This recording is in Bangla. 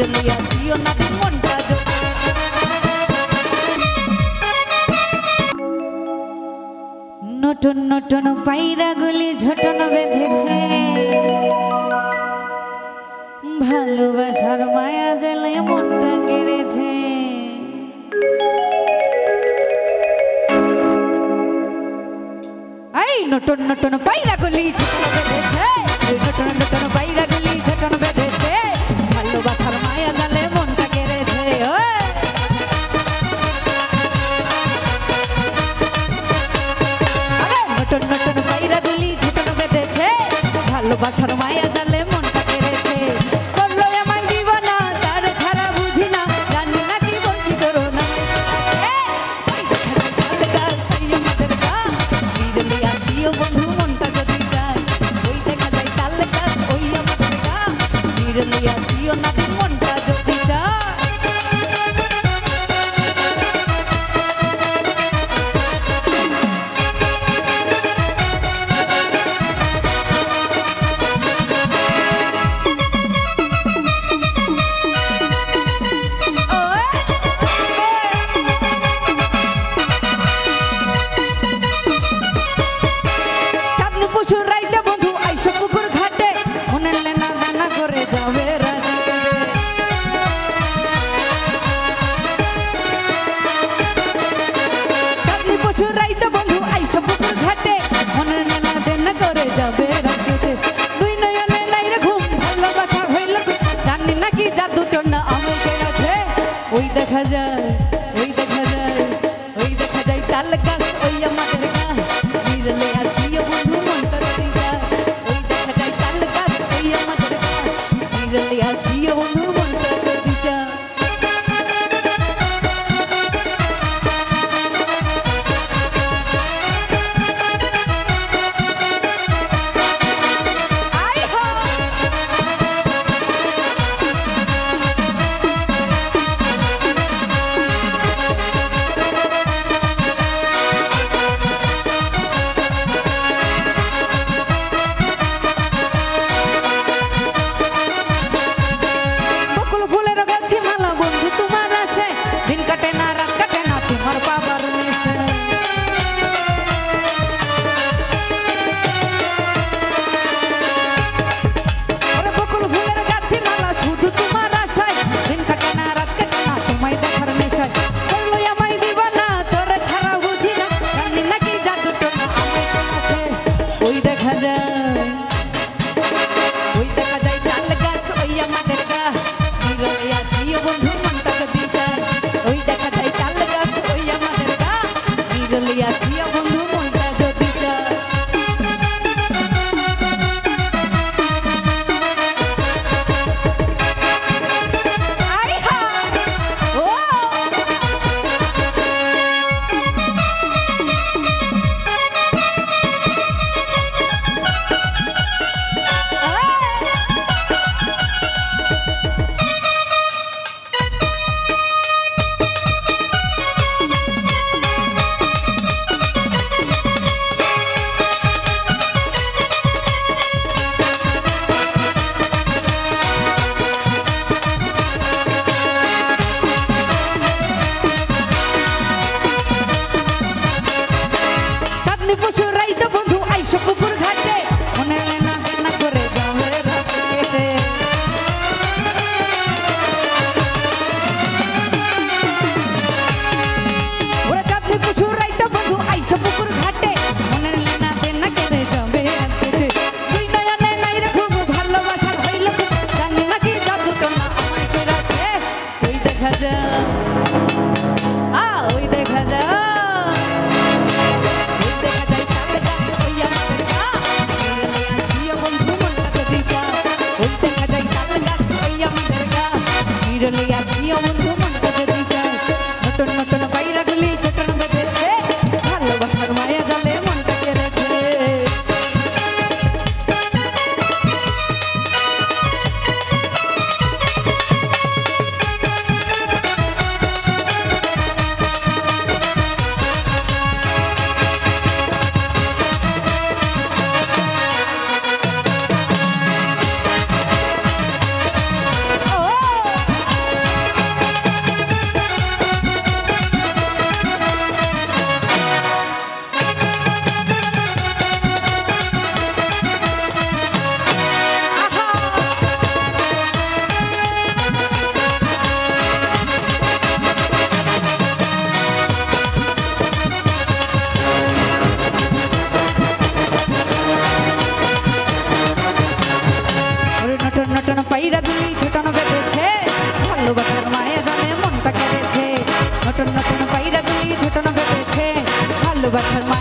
বিরলি আসিও না মনটা নতুন নতুন পায়রাগুলি ঝটন বেঁধেছে ভালোবাসার মায়া জেলে মনটা কেড়েছে এই নতুন নতুন পায়রাগুলি ঝটন বেঁধেছে নতুন নতুন পায়রাগুলি ঝটন বেঁধেছে ভালোবাসার মায়া জেলে মনটা কেড়েছে নতুন নতুন পায়রাগুলি ঝটন বেঁধেছে ভালোবাসার মায়া জালে মনটা কেড়েছে করলো আমায় দিবানা তার ছাড়া বুঝি না জানি না কি বলছি করো না বিরলি আসিও বন্ধু মনটা যদি যায় ওই দেখা যায় কাল গাছ ওই আমাদের গা বিরলি আসিও না মনটা যদি যায় দেখা যায় তাল গাছ ওই আমাদের গা বিরলে আসিও বন্ধু মনটা যদি যায় ওই দেখা যায় তাল গাছ ওই আমাদের গা বিরলে আসিও বন্ধু মনটা যদি যায় পায়রাগুলি ছোটানো বেঁধেছে ভালোবাসার মায়া জানে মনটা কেড়েছে নতুন নতুন পায়রাগুলি ছোটানো বেঁধেছে ভালোবাসার মায়া